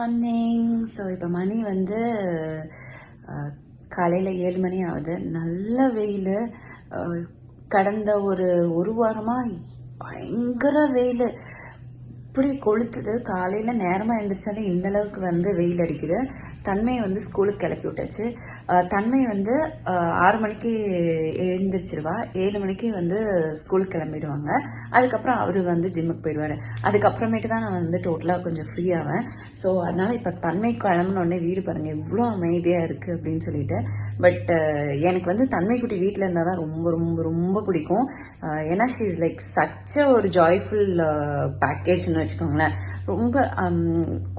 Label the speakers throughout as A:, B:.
A: Morning. So இப்போ மணி வந்து காலையில் 7 மணி ஆகுது. நல்ல வெயில். கடந்த ஒரு வாரமாக பயங்கர வெயில் இப்படி கொளுத்துது. காலையில் நேரமாக எழுந்திரிச்சாலும் இந்த அளவுக்கு வந்து வெயில் அடிக்குது. தன்மையை வந்து ஸ்கூலுக்கு கிளப்பி விட்டாச்சு. தன்மை வந்து 6 மணிக்கு எழுந்திரிச்சிருவா. 7 மணிக்கு வந்து ஸ்கூலுக்கு கிளம்பிடுவாங்க. அதுக்கப்புறம் அவர் வந்து ஜிம்முக்கு போயிடுவார். அதுக்கப்புறமேட்டு தான் நான் வந்து டோட்டலாக கொஞ்சம் ஃப்ரீ ஆவேன். ஸோ அதனால் இப்போ தன்மை கிளம்பினோடனே வீடு பாருங்கள் எவ்வளோ அமைதியாக இருக்குது அப்படின்னு சொல்லிட்டு. பட் எனக்கு வந்து தன்மைக்குட்டி வீட்டில் இருந்தால் தான் ரொம்ப ரொம்ப ரொம்ப பிடிக்கும். ஏன்னா ஷீ இஸ் லைக் சச் ஒரு ஜாய்ஃபுல் பேக்கேஜ்னு வச்சுக்கோங்களேன். ரொம்ப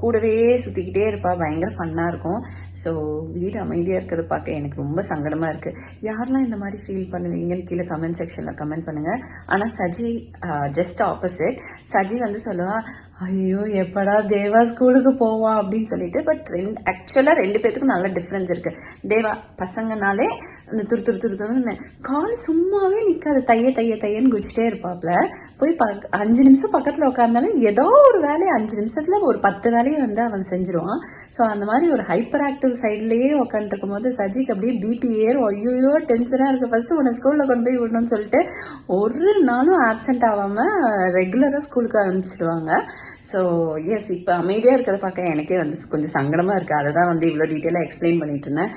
A: கூடவே சுற்றிக்கிட்டே இருப்பா. பயங்கர ஃபன்னாக இருக்கும். ஸோ வீடு அமைதியாக இருக்கிறத பார்க்க எனக்கு ரொம்ப சங்கடமாக இருக்குது. யாரெல்லாம் இந்த மாதிரி ஃபீல் பண்ணுவீங்கன்னு கீழே கமெண்ட் செக்ஷனில் கமெண்ட் பண்ணுங்கள். ஆனால் சஜி ஜஸ்ட் ஆப்போசிட். சஜி வந்து சொல்லுவா, ஐயோ எப்படா தேவா ஸ்கூலுக்கு போவா அப்படின்னு சொல்லிட்டு. பட் ஆக்சுவலாக 2 பேத்துக்கும் நல்ல டிஃப்ரென்ஸ் இருக்குது. தேவா பசங்கனாலே அந்த துருன்னு கால் சும்மாவே நிற்காது. தையன்னு குதிச்சிட்டே இருப்பாப்ல. போய் 5 நிமிஷம் பக்கத்தில் உட்காந்தாலும் ஏதோ ஒரு வேலையை 5 நிமிஷத்தில் ஒரு 10 வேலையை வந்து அவன் செஞ்சிருவான். ஸோ அந்த மாதிரி ஒரு ஹைப்பர் ஆக்டிவ் சைட்லேயே உட்காந்துருக்கும் போது சஜிக்கு அப்படியே பிபி ஏறும். ஐயோ டென்ஷனாக இருக்குது. ஃபஸ்ட்டு உன்னை ஸ்கூலில் கொண்டு போய் விடணும்னு சொல்லிட்டு ஒரு நாளும் ஆப்சென்ட் ஆகாமல் ரெகுலராக ஸ்கூலுக்கு அனுப்பிச்சிடுவாங்க. ஸோ எஸ், இப்போ அமைதியாக இருக்கிறத பார்க்க எனக்கே வந்து கொஞ்சம் சங்கடமாக இருக்குது. அதை தான் வந்து இவ்வளோ டீட்டெயிலாக எக்ஸ்பிளைன் பண்ணிட்டு இருந்தேன்.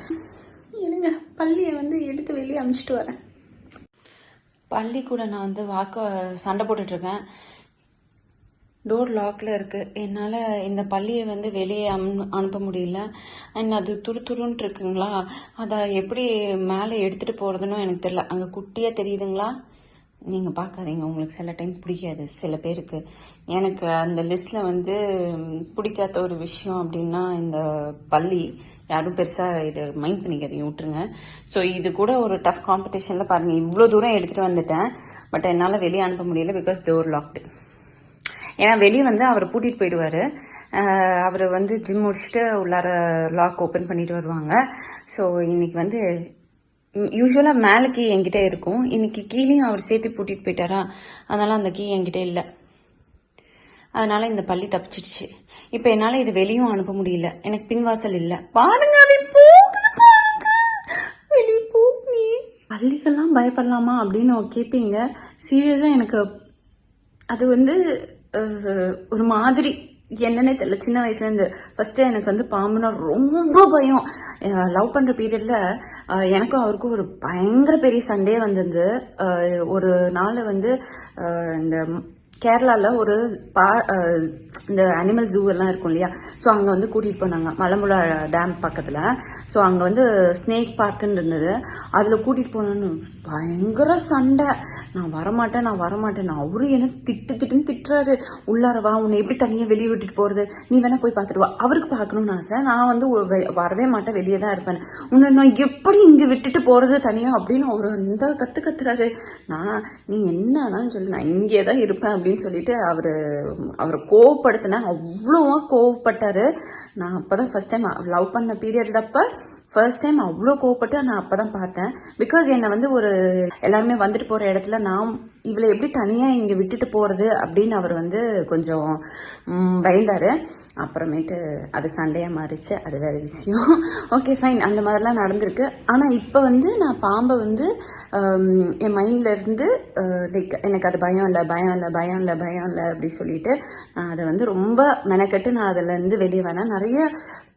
A: இல்லைங்க, பள்ளியை வந்து எடுத்து வெளியே அனுப்பிச்சிட்டு வரேன். பள்ளி கூட நான் வந்து சண்டை போட்டுட்ருக்கேன். டோர் லாக்கில் இருக்குது. என்னால் இந்த பள்ளியை வந்து வெளியே அனுப்ப முடியல. அண்ட் அது துருன்னு இருக்குங்களா, அதை எப்படி மேலே எடுத்துகிட்டு போகிறதுன்னு எனக்கு தெரியல. அங்கே குட்டியாக தெரியுதுங்களா, நீங்கள் பார்க்காதீங்க, உங்களுக்கு சில டைம் பிடிக்காது சில பேருக்கு. எனக்கு அந்த லிஸ்ட்டில் வந்து பிடிக்காத ஒரு விஷயம் அப்படின்னா இந்த பள்ளி. யாரும் பெருசாக இது மைண்ட் பண்ணிக்காதீங்க, விட்டுருங்க. ஸோ இது கூட ஒரு டஃப் காம்படிஷனில் பாருங்கள், இவ்வளோ தூரம் எடுத்துகிட்டு வந்துட்டேன். பட் என்னால் வெளியே அனுப்ப முடியல பிகாஸ் டோர் லாக்டு. ஏன்னா வெளியே வந்து அவர் பூட்டிகிட்டு போயிடுவார். அவர் வந்து ஜிம் முடிச்சுட்டு உள்ளார லாக் ஓப்பன் பண்ணிட்டு வருவாங்க. ஸோ இன்னைக்கு வந்து யூஸ்வலாக மேலே கீ என்கிட்ட இருக்கும். இன்னைக்கு கீழேயும் அவர் சேர்த்து பூட்டிட்டு போயிட்டாரா, அதனால அந்த கீ என்கிட்ட இல்லை. அதனால இந்த பள்ளி தப்பிச்சிடுச்சு. இப்போ என்னால் இது வெளியும் அனுப்ப முடியல. எனக்கு பின்வாசல் இல்லை. பாருங்க, அது வெளியே போ. நீ பள்ளிக்கெல்லாம் பயப்படலாமா அப்படின்னு கேட்பீங்க. சீரியஸாக எனக்கு அது வந்து ஒரு மாதிரி என்னன்னே தெரியல. சின்ன வயசுலேருந்து ஃபஸ்ட்டு எனக்கு வந்து பாம்புனா ரொம்ப பயம். லவ் பண்ணுற பீரியடில் எனக்கும் அவருக்கும் ஒரு பயங்கர பெரிய சண்டே வந்திருந்து. ஒரு நாள் வந்து இந்த கேரளாவில் ஒரு இந்த அனிமல் ஜூ எல்லாம் இருக்கும் இல்லையா, ஸோ அங்கே வந்து கூட்டிகிட்டு போனாங்க மலம்புழா டேம் பக்கத்தில். ஸோ அங்கே வந்து ஸ்னேக் பார்க்குன்னு இருந்தது. அதில் கூட்டிகிட்டு போனோன்னு பயங்கர சண்டை. நான் வரமாட்டேன். அவரு எனக்கு திட்டுன்னு திட்டுறாரு. உள்ளாரவா, உன்னை எப்படி தனியாக வெளியே விட்டுட்டு போகிறது, நீ வேணா போய் பார்த்துட்டு வா. அவருக்கு பார்க்கணும்னு ஆசை. நான் வந்து வரவே மாட்டேன், வெளியே தான் இருப்பேன். உன்னை நான் எப்படி இங்கே விட்டுட்டு போகிறது தனியாக அப்படின்னு அவர் அந்த கத்துறாரு. நீ என்ன ஆனாலும் சொல்லு, நான் இங்கே தான் இருப்பேன் அப்படின்னு சொல்லிட்டு அவரை கோவப்படுத்தினேன். அவ்வளோவா கோவப்பட்டாரு. நான் அப்போதான் ஃபர்ஸ்ட் டைம் லவ் பண்ண பீரியட் அப்போ ஃபர்ஸ்ட் டைம் அவ்வளோ கோவப்பட்டு நான் அப்போ தான் பார்த்தேன். பிகாஸ் என்னை வந்து ஒரு எல்லாருமே வந்துட்டு போகிற இடத்துல நான் இவளை எப்படி தனியாக இங்கே விட்டுட்டு போகிறது அப்படின்னு அவர் வந்து கொஞ்சம் பயந்தார். அப்புறமேட்டு அது சண்டையாக மாறிச்சு, அது வேறு விஷயம். ஓகே ஃபைன், அந்த மாதிரிலாம் நடந்திருக்கு. ஆனால் இப்போ வந்து நான் பாம்பை வந்து என் மைண்டில் இருந்து லைக் எனக்கு அது பயம் இல்லை அப்படி சொல்லிட்டு நான் அதை வந்து ரொம்ப மெனக்கட்டு நான் அதிலேருந்து வெளியே வரேன். நிறைய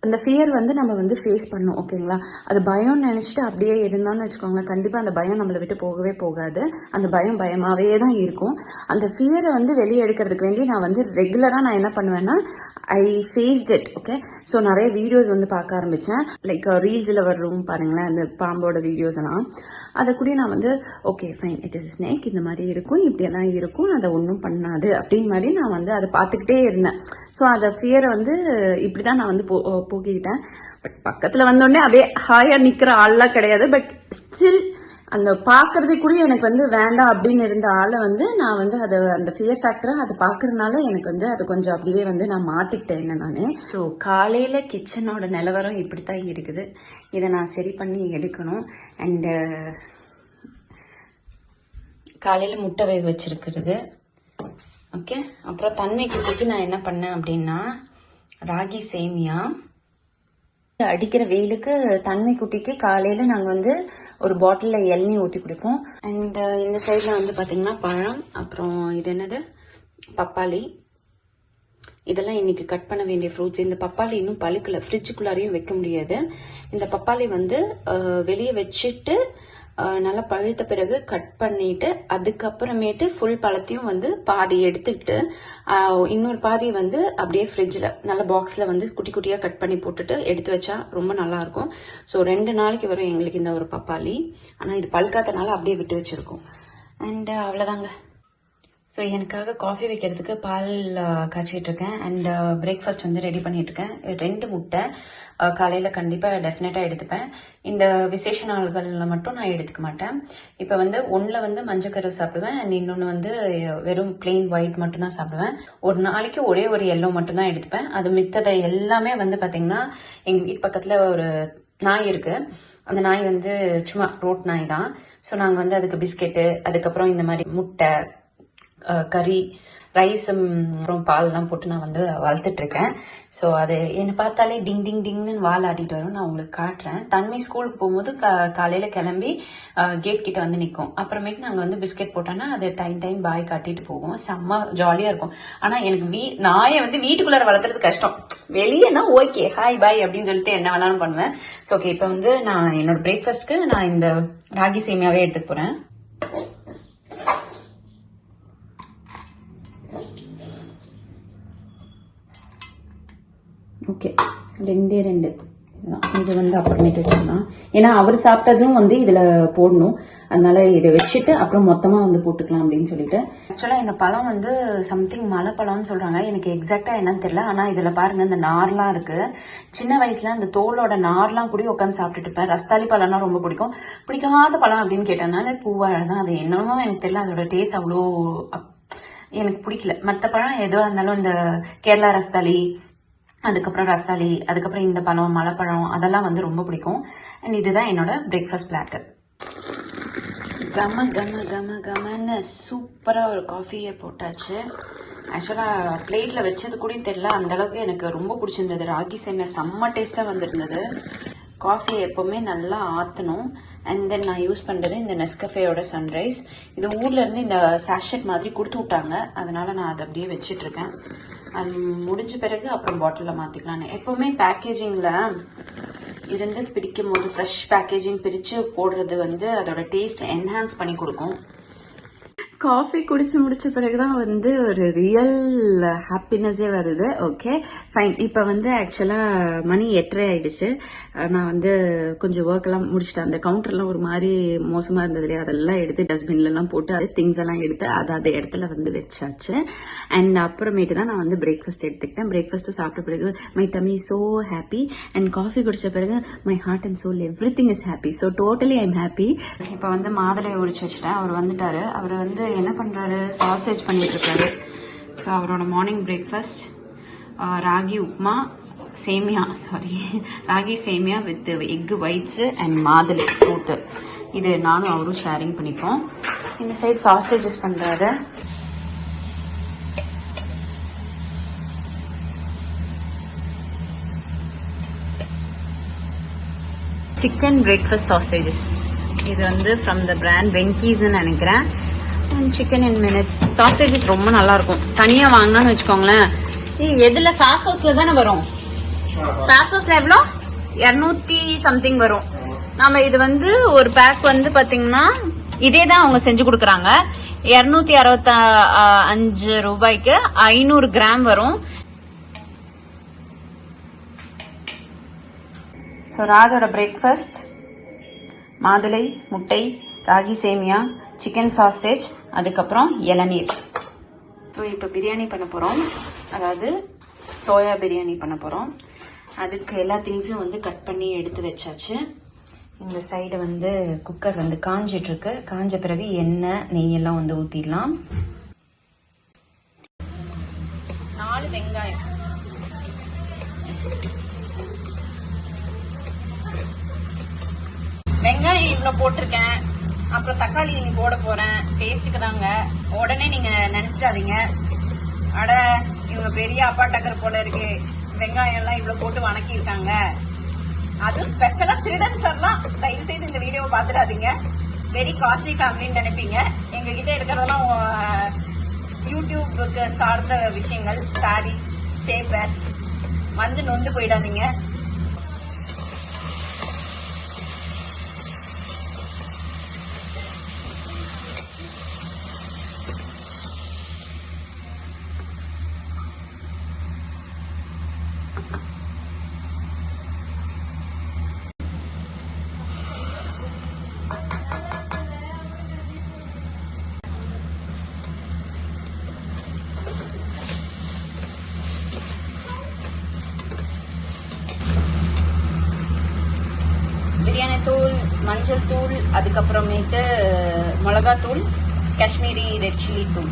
A: அந்த ஃபியர் வந்து நம்ம வந்து ஃபேஸ் பண்ணணும், ஓகேங்களா. அது பயம்னு நினச்சிட்டு அப்படியே இருந்தான்னு வச்சுக்கோங்களேன், கண்டிப்பாக அந்த பயம் நம்மளை விட்டு போகவே போகாது. அந்த பயமாகவே தான் இருக்கும். அந்த ஃபியரை வந்து வெளியே எடுக்கிறதுக்கு வேண்டி நான் வந்து ரெகுலராக நான் என்ன பண்ணுவேன்னா I faced it. Okay, so நிறைய வீடியோஸ் வந்து பார்க்க ஆரம்பித்தேன். லைக் ரீல்ஸில் வரும் பாருங்களேன், அந்த பாம்போட வீடியோஸ் எல்லாம். அதை கூட நான் வந்து okay fine, it is snake, இந்த மாதிரி இருக்கும், இப்படியெல்லாம் இருக்கும், அதை ஒன்றும் பண்ணாது அப்படின்னு மாதிரி நான் வந்து அதை பார்த்துக்கிட்டே இருந்தேன். ஸோ அந்த ஃபியரை வந்து இப்படி தான் நான் வந்து போக்கிக்கிட்டேன். பட் பக்கத்தில் வந்தோடனே அப்படியே ஹாயாக நிற்கிற ஆள்லாம் கிடையாது. பட் ஸ்டில் அந்த பார்க்கறதே கூட எனக்கு வந்து வேண்டாம் அப்படின்னு இருந்த ஆளை வந்து நான் வந்து அதை அந்த ஃபியர் ஃபேக்டரை அதை பார்க்கறதுனால எனக்கு வந்து அது கொஞ்சம் அப்படியே வந்து நான் மாற்றிக்கிட்டேன் நான். ஸோ காலையில் கிச்சனோட நிலவரம் இப்படி தான் இருக்குது. இதை நான் சரி பண்ணி எடுக்கணும். அண்டு காலையில் முட்டை வேக வச்சிருக்கிறது. ஓகே, அப்புறம் தன்மைக்கு நான் என்ன பண்ணேன் அப்படின்னா ராகி சேமியா. அடிக்கிற வெயிலுக்கு தன்மை குட்டிக்கு காலையில நாங்க வந்து ஒரு பாட்டில்ல இளநீ ஊற்றி குடிப்போம். அண்ட் இந்த சைட்ல வந்து பாத்தீங்கன்னா பழம், அப்புறம் இது என்னது பப்பாளி. இதெல்லாம் இன்னைக்கு கட் பண்ண வேண்டிய ஃப்ரூட்ஸ். இந்த பப்பாளி இன்னும் பழுக்கல, ஃப்ரிட்ஜுக்குள்ளாரையும் வைக்க முடியாது. இந்த பப்பாளி வந்து வெளியே வச்சுட்டு நல்லா பழுத்த பிறகு கட் பண்ணிட்டு அதுக்கப்புறமேட்டு ஃபுல் பழத்தையும் வந்து பாதி எடுத்துக்கிட்டு இன்னொரு பாதி வந்து அப்படியே ஃப்ரிட்ஜில் நல்ல பாக்ஸில் வந்து குட்டி குட்டியாக கட் பண்ணி போட்டுட்டு எடுத்து வச்சா ரொம்ப நல்லா இருக்கும். ஸோ 2 நாளைக்கு வரும் எங்களுக்கு இந்த ஒரு பப்பாளி. ஆனால் இது பழுக்காதனால அப்படியே விட்டு வச்சிருக்கோம். அண்ட் அவ்வளோதாங்க. ஸோ எனக்காக காஃபி வைக்கிறதுக்கு பால் காய்ச்சிட்டு இருக்கேன். அண்ட் பிரேக்ஃபாஸ்ட் வந்து ரெடி பண்ணிட்டு இருக்கேன். 2 முட்டை காலையில் கண்டிப்பாக டெஃபினட்டாக எடுத்துப்பேன். இந்த விசேஷ நாள்களில் மட்டும் நான் எடுத்துக்க மாட்டேன். இப்போ வந்து ஒன்றில் வந்து மஞ்சக்கரு சாப்பிடுவேன், அண்ட் இன்னொன்று வந்து வெறும் பிளெயின் ஒயிட் மட்டும் தான் சாப்பிடுவேன். ஒரு நாளைக்கு ஒரே ஒரு எல்லோ மட்டும் தான் எடுத்துப்பேன். அது மித்ததை எல்லாமே வந்து பார்த்தீங்கன்னா எங்கள் வீட்டு பக்கத்தில் ஒரு நாய் இருக்கு. அந்த நாய் வந்து சும்மா ரோட் நாய் தான். ஸோ நாங்கள் வந்து அதுக்கு பிஸ்கெட்டு, அதுக்கப்புறம் இந்த மாதிரி முட்டை, கறி, ரைஸ், அப்புறம் பால்லாம் போட்டு நான் வந்து வளர்த்துட்டு இருக்கேன். ஸோ அது என்னை பார்த்தாலே டிங் டிங் டிங்னு வால் ஆட்டிட்டு வரும். நான் உங்களுக்கு காட்டுறேன். தன்மை ஸ்கூலுக்கு போகும்போது காலையில கிளம்பி கேட் கிட்ட வந்து நிற்கும். அப்புறமேட்டு நாங்கள் வந்து பிஸ்கெட் போட்டோன்னா அது டைம் பாய் காட்டிட்டு போகும். செம்ம ஜாலியா இருக்கும். ஆனா எனக்கு நாயை வந்து வீட்டுக்குள்ளார வளர்த்துறது கஷ்டம். வெளியேனா ஓகே ஹாய் பாய் அப்படின்னு சொல்லிட்டு என்ன வேணாலும் பண்ணுவேன். ஸோ ஓகே, இப்போ வந்து நான் என்னோட பிரேக்ஃபாஸ்ட்க்கு நான் இந்த ராகி சேமியாவே எடுத்துக்க போறேன். ஓகே, 2 இது வந்து அப்புறமேட்டு வச்சுக்கலாம். ஏன்னா அவர் சாப்பிட்டதும் வந்து இதுல போடணும். அதனால இதை வச்சுட்டு அப்புறம் மொத்தமா வந்து போட்டுக்கலாம் அப்படின்னு சொல்லிட்டு. ஆக்சுவலா இந்த பழம் வந்து சம்திங் மலை பழம்னு சொல்றாங்க. எனக்கு எக்ஸாக்டா என்னன்னு தெரியல. ஆனா இதுல பாருங்க இந்த நார்லாம் இருக்கு. சின்ன வயசுல அந்த தோலோட நார்லாம் கூட உட்காந்து சாப்பிட்டுட்டு இருப்பேன். ரஸ்தாலி பழம்னா ரொம்ப பிடிக்கும். பிடிக்காத பழம் அப்படின்னு கேட்டதுனால பூவாழை தான். அது என்னமோ எனக்கு தெரியல, அதோட டேஸ்ட் அவ்வளோ எனக்கு பிடிக்கல. மற்ற பழம் எதுவாக இருந்தாலும் இந்த கேரளா ரஸ்தாலி, அதுக்கப்புறம் ரஸ்தாலி, அதுக்கப்புறம் இந்த பழம் மலைப்பழம் அதெல்லாம் வந்து ரொம்ப பிடிக்கும். அண்ட் இதுதான் என்னோட பிரேக்ஃபாஸ்ட் பிளாட்டர். கம கம கம கமன்னு சூப்பராக ஒரு காஃபியை போட்டாச்சு. ஆக்சுவலாக பிளேட்டில் வச்சது கூட தெரியல, அந்தளவுக்கு எனக்கு ரொம்ப பிடிச்சிருந்தது. ராகி சேமியா செம்ம டேஸ்ட்டாக வந்துருந்தது. காஃபியை எப்போவுமே நல்லா ஆற்றணும். அண்ட் தென் நான் யூஸ் பண்ணுறது இந்த நெஸ்கஃபேயோட சன்ரைஸ். இது ஊர்லேருந்து இந்த சாஷெட் மாதிரி கொடுத்து விட்டாங்க, அதனால நான் அதை அப்படியே வச்சிட்ருக்கேன். அது முடிஞ்ச பிறகு அப்புறம் பாட்டிலில் மாற்றிக்கலான்னு. எப்போவுமே பேக்கேஜிங்கில் இருந்து பிடிக்கும் போது ஃப்ரெஷ் பேக்கேஜிங் பிரித்து போடுறது வந்து அதோட டேஸ்ட் என்ஹான்ஸ் பண்ணி கொடுக்கும். காஃபி குடிச்சு முடிச்ச பிறகுதான் வந்து ஒரு ரியல் ஹாப்பினஸே வருது. Okay fine. இப்போ வந்து ஆக்சுவலாக மணி 8:30 ஆயிடுச்சு. நான் வந்து கொஞ்சம் ஒர்க் எல்லாம் முடிச்சுட்டேன். அந்த கவுண்டர்லாம் ஒரு மாதிரி மோசமா இருந்தது இல்லையா, அதெல்லாம் எடுத்து டஸ்ட்பின்ல எல்லாம் போட்டு அது திங்ஸ் எல்லாம் எடுத்து அது இடத்துல வந்து வச்சாச்சு. அண்ட் அப்புறமேட்டு தான் நான் வந்து பிரேக்ஃபாஸ்ட் எடுத்துக்கிட்டேன். பிரேக்ஃபாஸ்ட் சாப்பிட்ட பிறகு my tummy so happy. And coffee குடிச்ச பிறகு my heart and soul everything is happy. So totally I am happy. இப்போ வந்து மாதுளை உரிச்சு வச்சுட்டேன். அவர் வந்துட்டாரு. அவர் வந்து என்ன பண்றாரு, சாசேஜ் பண்ணிட்டு இருக்காரு. ஸோ அவரோட மார்னிங் பிரேக்ஃபாஸ்ட் ராகி உப்மா, ராகி சேமியா வித் எக் ஒயிட்ஸ் அண்ட் மாதுளை ஃப்ரூட்டு. இது நானும் அவரும் ஷேரிங் பண்ணிப்போம். இந்த சைட் சாசேஜஸ் பண்றாரு. Chicken breakfast sausages. இது வந்து ஃப்ரம் த பிராண்ட் வெங்கீஸ்ன்னு நினைக்கிறேன். சிக்கன் இன் மினிட்ஸ். சாசேஜஸ் ரொம்ப நல்லா இருக்கும். தனியா வாங்கினான்னு வச்சுக்கோங்களேன். எதுல ஃபாஸ்ட் ஹவுஸ்ல தானே வரும். ஃபாஸ்ட் ஹவுஸ்ல எவ்வளோ 200 சம்திங் வரும். நம்ம இது வந்து ஒரு பேக் வந்து பாத்தீங்கன்னா இதே தான் அவங்க செஞ்சு கொடுக்குறாங்க. 265 ரூபாய்க்கு 500 கிராம் வரும். ஸோ ராஜோட பிரேக்ஃபாஸ்ட் மாதுளை, முட்டை, ராகி சேமியா, சிக்கன் சாசேஜ், அதுக்கப்புறம் இளநீர். ஸோ இப்போ பிரியாணி பண்ண போகிறோம். அதாவது சோயா பிரியாணி பண்ண போகிறோம். அதுக்கு எல்லா திங்ஸும் வந்து கட் பண்ணி எடுத்து வச்சாச்சு. இந்த சைடு வந்து குக்கர் வந்து காஞ்சிட்ருக்கு. காஞ்ச பிறகு எண்ணெய் நெய்யெல்லாம் வந்து ஊற்றிடலாம். 4 வெங்காயம், வெங்காயம் இவ்வளோ போட்டிருக்கேன். அப்புறம் தக்காளி நீங்க போட போறேன் டேஸ்ட்டுக்கு தாங்க. உடனே நீங்க நினைச்சிடாதீங்க, அட இவங்க பெரிய அப்பா டக்கர் போல இருக்கு,
B: வெங்காயம் எல்லாம் இவ்வளவு போட்டு வணக்கியிருக்காங்க. அதுவும் ஸ்பெஷலா திருடன் சார்லாம் தயவு செய்து இந்த வீடியோவை பார்த்துடாதீங்க. வெரி காஸ்ட்லி ஃபேமிலின்னு நினைப்பீங்க. எங்ககிட்ட இருக்கிறதெல்லாம் யூடியூபுக்கு சார்ந்த விஷயங்கள், சாரீஸ், ஷேப்வேர்ஸ். வந்து நொந்து போயிடாதீங்க. பிரியாணி தூள், மஞ்சள் தூள், அதுக்கப்புறமேட்டு மிளகாத்தூள், காஷ்மீரி ரெட் சில்லி தூள்,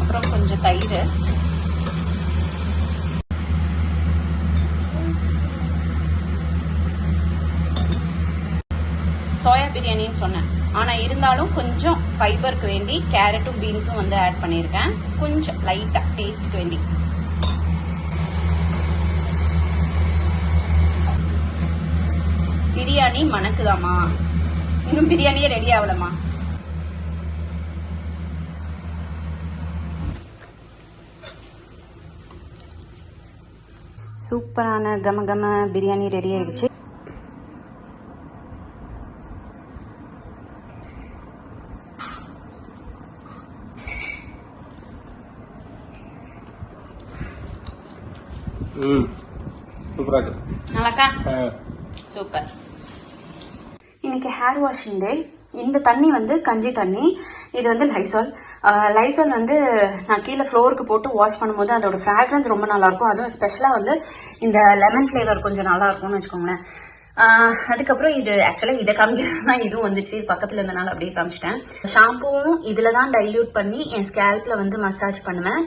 B: அப்புறம் கொஞ்சம் தயிர், சோயா பிரியாணின்னு சொன்னேன். ஆனால் இருந்தாலும் கொஞ்சம் ஃபைபருக்கு வேண்டி கேரட்டும் பீன்ஸும் வந்து ஆட் பண்ணியிருக்கேன். கொஞ்சம் லைட்டாக டேஸ்ட்டுக்கு வேண்டி. பிரியாணி மணக்குதாமா? இன்னும் பிரியாணியே ரெடி ஆகலமா? சூப்பரான கம கம பிரியாணி ரெடி ஆயிடுச்சு. நல்லாக்கா? சூப்பர். இன்னைக்கு ஹேர் வாஷிங் டே. இந்த தண்ணி வந்து கஞ்சி தண்ணி. இது வந்து லைசால் வந்து நான் கீழே ஃப்ளோருக்கு போட்டு வாஷ் பண்ணும்போது அதோட ஃப்ராக்ரன்ஸ் ரொம்ப நல்லா இருக்கும். அதுவும் ஸ்பெஷலாக வந்து இந்த லெமன் ஃப்ளேவர் கொஞ்சம் நல்லா இருக்கும்னு வச்சுக்கோங்களேன். அதுக்கப்புறம் இது ஆக்சுவலாக இதை காமிக்கிறதுனா இதுவும் வந்துச்சு, பக்கத்தில் இருந்தனால அப்படியே காமிச்சிட்டேன். ஷாம்புவும் இதில் தான் டைல்யூட் பண்ணி என் ஸ்கேல்பில் வந்து மசாஜ் பண்ணுவேன்.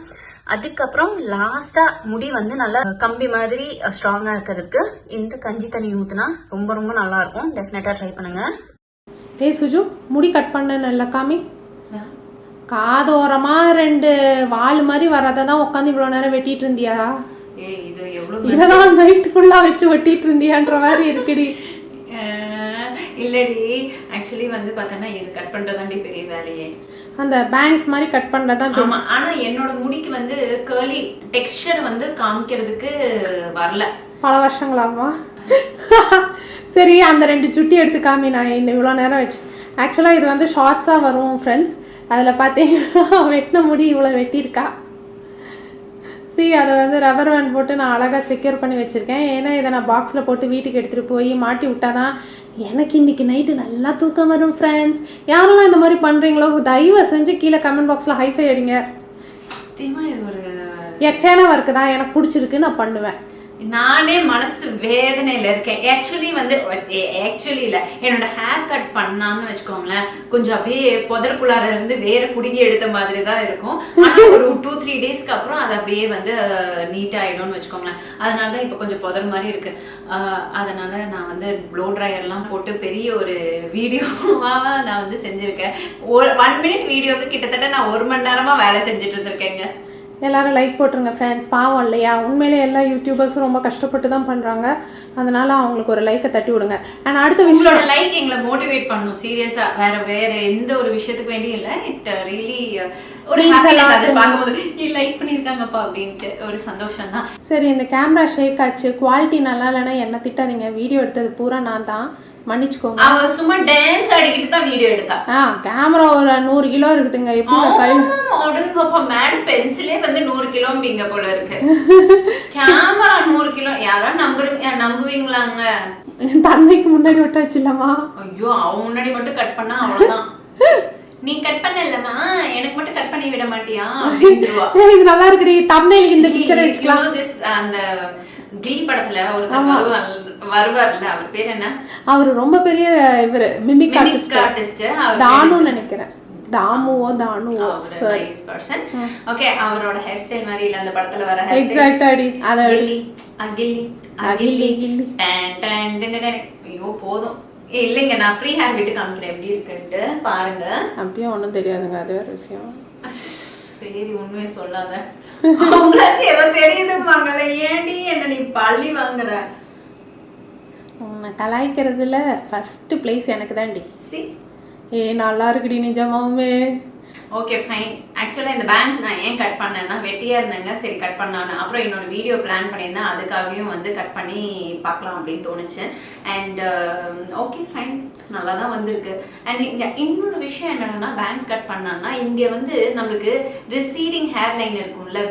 B: அதுக்கப்புறம் லாஸ்டா முடி வந்து நல்லா கம்பி மாதிரி ஸ்ட்ராங்கா இருக்கிறதுக்கு இந்த கஞ்சி தண்ணி ஊத்துனா ரொம்ப ரொம்ப நல்லா இருக்கும். டெஃபினட்டா ட்ரை பண்ணுங்க.
C: டேய் சுஜு, முடி கட் பண்ண நல்ல காமி. காதோரமா 2 வால் மாதிரி வரதான் உட்காந்து இவ்வளவு நேரம் வெட்டிட்டு இருந்தியா? இதெல்லாம் நைட் ஃபுல்லா வச்சு வெட்டிட்டு இருந்தியான்ற மாதிரி இருக்குடி.
B: இல்லடி, ஆக்சுவலி வந்து பார்த்தோன்னா இது கட் பண்றதாண்டி பெரிய வேலையே.
C: அந்த பேங்க்ஸ் மாதிரி கட் பண்றதான்.
B: ஆமா, ஆனா என்னோட முடிக்கு வந்து கர்லி டெக்ஸ்சர் வந்து காமிக்கிறதுக்கு வரல.
C: பல வருஷங்களாமா? சரி, அந்த 2 சுட்டி எடுத்து காமி. நான் இவ்வளோ நேரம் வச்சு ஆக்சுவலாக இது வந்து ஷார்ட்ஸாக வரும் ஃப்ரெண்ட்ஸ். அதில் பார்த்தீங்கன்னா வெட்டின முடி இவ்வளோ வெட்டியிருக்கா. அதை வந்து ரப்பர் பேண்ட் போட்டு நான் அழகாக செக்யூர் பண்ணி வச்சுருக்கேன். ஏன்னா இதை நான் பாக்ஸில் போட்டு வீட்டுக்கு எடுத்துகிட்டு போய் மாட்டி விட்டாதான் எனக்கு இன்னைக்கு நைட்டு நல்லா தூக்கம் வரும் ஃப்ரெண்ட்ஸ். யாரெல்லாம் இந்த மாதிரி பண்ணுறீங்களோ தயவு செஞ்சு கீழே கமெண்ட் பாக்ஸில் ஹைஃபை அடிங்க.
B: சத்தியமாக இது ஒரு
C: எச்சேன ஒர்க்கு தான், எனக்கு பிடிச்சிருக்கு, நான் பண்ணுவேன்.
B: நானே மனசு வேதனையில இருக்கேன். ஆக்சுவலி இல்ல, என்னோட ஹேர் கட் பண்ணான்னு வச்சுக்கோங்களேன், கொஞ்சம் அப்படியே புதற்குள்ளார இருந்து வேற குடுங்கி எடுத்த மாதிரி தான் இருக்கும். ஆனா ஒரு 2-3 டேஸ்க்கு அப்புறம் அது அப்படியே வந்து நீட் ஆயிடும்னு வச்சுக்கோங்களேன். அதனாலதான் இப்ப கொஞ்சம் புதர் மாதிரி இருக்கு. அதனால நான் வந்து ப்ளோ ட்ரையர்லாம் போட்டு பெரிய ஒரு வீடியோவா நான் வந்து செஞ்சிருக்கேன். 1 மினிட் வீடியோக்கு கிட்டத்தட்ட நான் 1 மணி நேரமா வேலை செஞ்சுட்டு இருந்திருக்கேங்க.
C: எல்லாரும் லைக் போட்டுருங்க ஃப்ரெண்ட்ஸ். பாவம் இல்லையா? உண்மையிலே எல்லா யூடியூபர்ஸும் ரொம்ப கஷ்டப்பட்டு தான் பண்ணுறாங்க. அதனால அவங்களுக்கு ஒரு லைக்கை தட்டி விடுங்க. அண்ட் அடுத்த
B: உங்களோட லைக் எங்களை மோட்டிவேட் பண்ணும் சீரியஸா. வேற எந்த ஒரு விஷயத்துக்கு வேண்டியும் இல்லை. இட் ரியலி ஒரு ஹாப்பினஸ். அது பார்க்கும்போது லைக் பண்ணியிருக்காங்கப்பா அப்படின்ட்டு ஒரு சந்தோஷம் தான்.
C: சரி, இந்த கேமரா ஷேக் ஆச்சு, குவாலிட்டி நல்லா இல்லைன்னா என்ன திட்டாதீங்க. வீடியோ எடுத்தது பூரா நான் தான், மன்னிச்சுக்கோங்க.
B: அவ சும்மா டான்ஸ் ஆடிக்கிட்டு தான் வீடியோ எடுத்தா.
C: கேமரா ஒரு 100 கிலோ இருக்குதுங்க.
B: எப்படி மேடம் பென்சிலே வந்து 100 கிலோம்பீங்க போல இருக்கு. Camera 100 kilo. யாரா நம்புவீங்களாங்க?
C: தன்மைக்கு முன்னாடி விட்டு வச்சிடலாமா?
B: ஐயோ, அவன் முன்னாடி மட்டும் கட் பண்ணா அவ்வளவுதான். நீ கட் பண்ண இல்லமா, எனக்கு மட்டும் கட் பண்ணி விட மாட்டியா?
C: இது நல்லா இருக்குடி. தம்ப்நெயிலுக்கு இந்த பிக்சர் வச்சுக்கலாம்.
B: அந்த கில்லி படத்துல வருவார்ல, அவர் பேர் என்ன?
C: அவரு ரொம்ப பெரிய இவரு மிமிக் ஆர்டிஸ்ட். தானுன்னு நினைக்கிறேன். தாமுவோ தானுவோ
B: நைஸ் பர்சன். ஓகே, அவரோட ஹேர் ஸ்டைல் மாதிரி இல்ல அந்த படத்துல வர ஹேர் ஸ்டைல்.
C: எக்ஸாக்ட்டாடி. அத
B: கில்லி ஐயோ போதும். இல்லைங்க, நான் ஃப்ரீ ஹேர் விட்டு காமிக்கிறேன் எப்படி இருக்குன்ட்டு பாருங்க.
C: அப்படியே ஒன்றும் தெரியாதுங்க, அது வேற விஷயம்.
B: சரி, உண்மையை சொல்லாத. அவங்களாச்சும் ஏதோ தெரியுதுமாங்கல்ல, ஏன்டி என்ன நீ பள்ளி வாங்குற?
C: உன்னை கலாய்க்கிறதுல ஃபர்ஸ்ட் பிளேஸ் எனக்கு தான்டி.
B: சி
C: நல்லா இருக்குடி நிஜமாவே.
B: Okay fine. ஆக்சுவலாக இந்த பேங்க்ஸ் நான் ஏன் கட் பண்ணேன்னா வெட்டியாக இருந்தாங்க, சரி கட் பண்ணான்னு. அப்புறம் இன்னொரு வீடியோ பிளான் பண்ணியிருந்தேன், அதுக்காகவும் வந்து கட் பண்ணி பார்க்கலாம் அப்படின்னு தோணுச்சு. அண்ட் ஓகே ஃபைன், நல்லா தான் வந்திருக்கு. அண்ட் இங்கே இன்னொரு விஷயம் என்னென்னா, பேங்க்ஸ் கட் பண்ணான்னா இங்கே வந்து நம்மளுக்கு ரிசீடிங் ஹேர் லைன் இருக்கும்ல,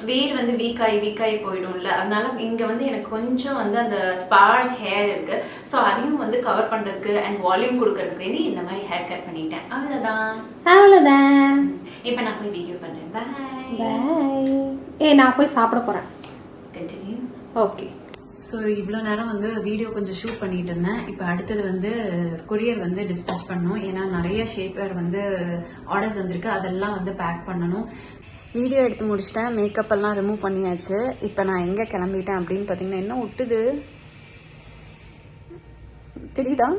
B: வேர் வந்து வீக்காகி போயிடும்ல. அதனால இங்கே வந்து எனக்கு கொஞ்சம் வந்து அந்த ஸ்பார்ஸ் ஹேர் இருக்கு. ஸோ அதையும் வந்து கவர் பண்ணுறதுக்கு அண்ட் வால்யூம் கொடுக்கறதுக்கு வேண்டி இந்த மாதிரி ஹேர் கட் பண்ணிட்டேன்.
C: அவ்வளோதான்.
B: இப்போ நான் போய் வீடியோ பண்ணுறேன். பாய்
C: பாய். நான் போய் சாப்பிட போகிறேன்.
B: கண்டினியூ.
C: ஓகே.
B: ஸோ இவ்வளோ நேரம் வந்து வீடியோ கொஞ்சம் ஷூட் பண்ணிட்டு இருந்தேன். இப்போ அடுத்தது வந்து கொரியர் வந்து டிஸ்பேச் பண்ணணும். ஏன்னா நிறைய ஷேப்வேர் வந்து ஆர்டர்ஸ் வந்திருக்கு, அதெல்லாம் வந்து பேக் பண்ணணும். வீடியோ எடுத்து முடிச்சிட்டேன், மேக்கப் எல்லாம் ரிமூவ் பண்ணியாச்சு. இப்போ நான் எங்கே கிளம்பிட்டேன் அப்படின்னு பார்த்தீங்கன்னா, என்ன விட்டுது தெரியுதா?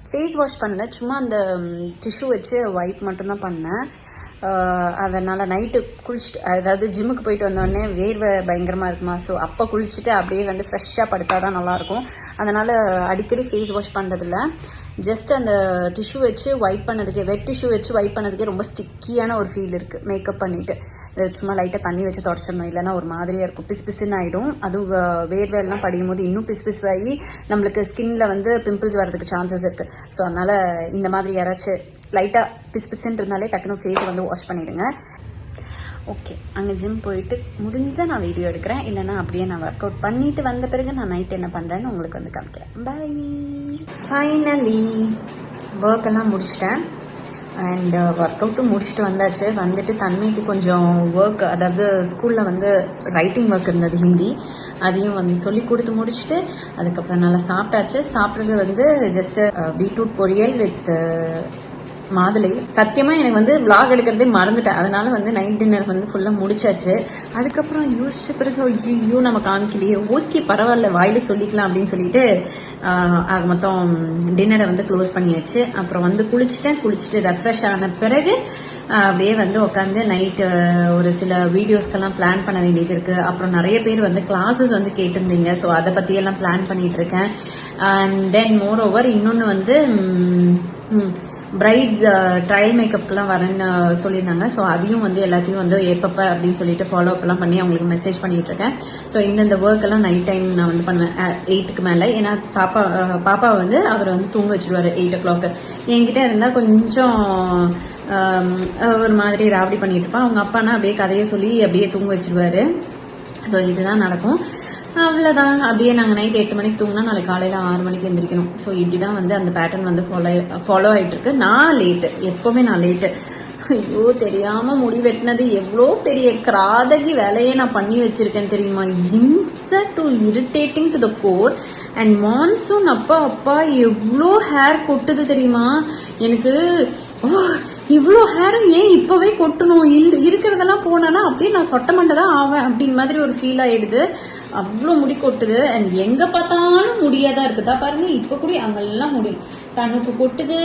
B: ஃபேஸ் வாஷ் பண்ணல, சும்மா அந்த டிஷ்யூ வச்சு வைப் மட்டும்தான் பண்ணேன். அதனால் நைட்டு குளிச்சுட்டு, அதாவது ஜிம்முக்கு போயிட்டு வந்தோடனே வேர்வை பயங்கரமாக இருக்குமா, ஸோ அப்போ குளிச்சுட்டு அப்படியே வந்து ஃப்ரெஷ்ஷாக படுத்தா தான் நல்லாயிருக்கும். அதனால் அடிக்கடி ஃபேஸ் வாஷ் பண்ணுறதில்ல. ஜஸ்ட் அந்த டிஷ்யூ வச்சு வைப் பண்ணதுக்கே, வெட் டிஷ்யூ வச்சு வைப் பண்ணதுக்கே ரொம்ப ஸ்டிக்கியான ஒரு ஃபீல் இருக்குது. மேக்கப் பண்ணிவிட்டு சும்மா லைட்டாக தண்ணி வச்சு தொடச்சிடணும், இல்லைன்னா ஒரு மாதிரியாக இருக்கும், பிசுன்னு ஆகிடும். அதுவும் வேர்வையெல்லாம் படியும் போது இன்னும் பிசுஆகி நம்மளுக்கு ஸ்கின்ல வந்து பிம்பிள்ஸ் வரதுக்கு சான்சஸ் இருக்குது. ஸோ அதனால் இந்த மாதிரி யாராச்சும் லைட்டாக பிசுன்னு இருந்தாலே டக்குனு ஃபேஸை வந்து வாஷ் பண்ணிவிடுங்க. ஓகே, அங்கே ஜிம் போயிட்டு முடிஞ்சால் நான் வீடியோ எடுக்கிறேன், இல்லைனா அப்படியே நான் ஒர்க் அவுட் பண்ணிட்டு வந்த பிறகு நான் நைட் என்ன பண்ணுறேன்னு உங்களுக்கு வந்து காமிக்கிறேன். பை. ஃபைனலி ஒர்க் எல்லாம் முடிச்சிட்டேன் அண்ட் ஒர்க் அவுட்டும் முடிச்சுட்டு வந்தாச்சு. வந்துட்டு தன்மைக்கு கொஞ்சம் ஒர்க், அதாவது ஸ்கூலில் வந்து ரைட்டிங் ஒர்க் இருந்தது ஹிந்தி, அதையும் வந்து சொல்லி கொடுத்து முடிச்சுட்டு அதுக்கப்புறம் நல்லா சாப்பிட்டாச்சு. சாப்பிட்றது வந்து ஜஸ்ட் பீட்ரூட் பொரியல் வித் மாதுளை. சத்தியமா எனக்கு வந்து விளாக் எடுக்கிறதே மறந்துட்டேன், அதனால வந்து நைட் டின்னர் வந்து ஃபுல்லா முடிச்சாச்சு. அதுக்கப்புறம் யோசிச்ச பிறகு ஐயோ நம்ம காமிக்கலையே, ஓகே பரவாயில்ல வாயில சொல்லிக்கலாம் அப்படின்னு சொல்லிட்டு ஆக மொத்தம் டின்னரை வந்து க்ளோஸ் பண்ணியாச்சு. அப்புறம் வந்து குளிச்சுட்டு ரெஃப்ரெஷ் ஆன பிறகு அப்படியே வந்து உட்காந்து நைட்டு ஒரு சில வீடியோஸ்க்கெல்லாம் பிளான் பண்ண வேண்டியது இருக்கு. அப்புறம் நிறைய பேர் வந்து கிளாஸஸ் வந்து கேட்டிருந்தீங்க, ஸோ அதை பற்றியெல்லாம் பிளான் பண்ணிட்டு இருக்கேன். அண்ட் தென் மோர் ஓவர் இன்னொன்று வந்து பிரைட்ஸ் ட்ரையல் மேக்கப்லாம் வரேன்னு சொல்லியிருந்தாங்க. ஸோ அதையும் வந்து எல்லாத்தையும் வந்து எப்பப்போ அப்படின்னு சொல்லிட்டு ஃபாலோ அப்லாம் பண்ணி அவங்களுக்கு மெசேஜ் பண்ணிட்டு இருக்கேன். ஸோ இந்த ஒர்க் எல்லாம் நைட் டைம் நான் வந்து பண்ணுவேன் 8க்கு மேலே. ஏன்னா பாப்பா வந்து அவர் வந்து தூங்க வச்சிருவாரு 8 o'clock. என்கிட்ட இருந்தால் கொஞ்சம் ஒரு மாதிரி ராவடி பண்ணிட்டு இருப்பான். அவங்க அப்பானா அப்படியே கதையை சொல்லி அப்படியே தூங்க வச்சிருவாரு. ஸோ இதுதான் நடக்கும். அவ்வளோதான். அப்படியே நாங்கள் நைட் 8 மணிக்கு தூங்கினா நாளைக்கு காலையில் 6 மணிக்கு எந்திரிக்கணும். ஸோ இப்படி தான் வந்து அந்த பேட்டர்ன் வந்து ஃபாலோ ஆகிட்டு இருக்கு. நான் லேட்டு, எப்போவுமே நான் லேட்டு. ஐயோ தெரியாமல் முடி வெட்டினது எவ்வளோ பெரிய கிராதகி வேலையே நான் பண்ணி வச்சிருக்கேன் தெரியுமா. To irritating to the core. And monsoon அப்பா எவ்வளோ ஹேர் கொட்டுது தெரியுமா எனக்கு. இவ்வளோ ஹேரும் ஏன் இப்போவே கொட்டணும், இருக்கிறதெல்லாம் போனானா அப்படியே நான் சொட்ட மண்டை தான் ஆவேன் அப்படின்னு மாதிரி ஒரு ஃபீல் ஆயிடுது. அவ்வளோ முடி கொட்டுது. அண்ட் எங்கே பார்த்தாலும் முடியாதான் இருக்குதா பாருங்க. இப்போ கூட அங்கெல்லாம் முடி தனக்கு கொட்டுது.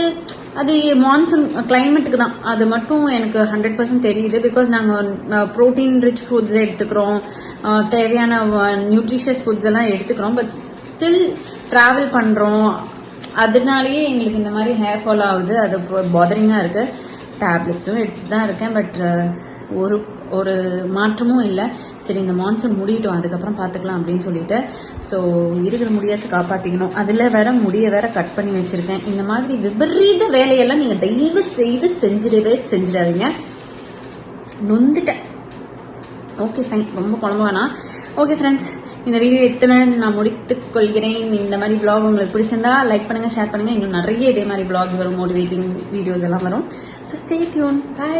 B: அது மான்சூன் கிளைமேட்டுக்கு தான், அது மட்டும் எனக்கு 100% தெரியுது. பிகாஸ் நாங்கள் ப்ரோட்டீன் ரிச் ஃபுட்ஸ் எடுத்துக்கிறோம், தேவையான நியூட்ரிஷியஸ் ஃபுட்ஸ் எல்லாம் எடுத்துக்கிறோம். பட் ஸ்டில் ட்ராவல் பண்ணுறோம், அதனாலேயே எங்களுக்கு இந்த மாதிரி ஹேர் ஃபால் ஆகுது. அது பாதரிங்காக இருக்குது. டேப்லெட்ஸும் எடுத்து தான் இருக்கேன், பட் ஒரு மாற்றமும் இல்லை. சரி இந்த மான்சூன் முடியட்டும், அதுக்கப்புறம் பார்த்துக்கலாம் அப்படின்னு சொல்லிட்டு. ஸோ இருக்கிற முடியாச்சும் காப்பாற்றிக்கணும். அதில் வேற முடிய வேற கட் பண்ணி வச்சுருக்கேன். இந்த மாதிரி விபரீத வேலையெல்லாம் நீங்கள் தயவு செய்து செஞ்சிடாதீங்க. நொந்துட்டேன். ஓகே ஃபைன், ரொம்ப குழம்பு வேணாம். ஓகே ஃப்ரெண்ட்ஸ், இந்த வீடியோ எத்தனை நான் முடித்துக் கொள்கிறேன். இந்த மாதிரி vlog உங்களுக்கு பிடிச்சிருந்தா லைக் பண்ணுங்க, ஷேர் பண்ணுங்க. இன்னும் நிறைய இதே மாதிரி vlogs வரும், மோட்டிவேட்டிங் வீடியோஸ் எல்லாம் வரும். So stay tune. பை.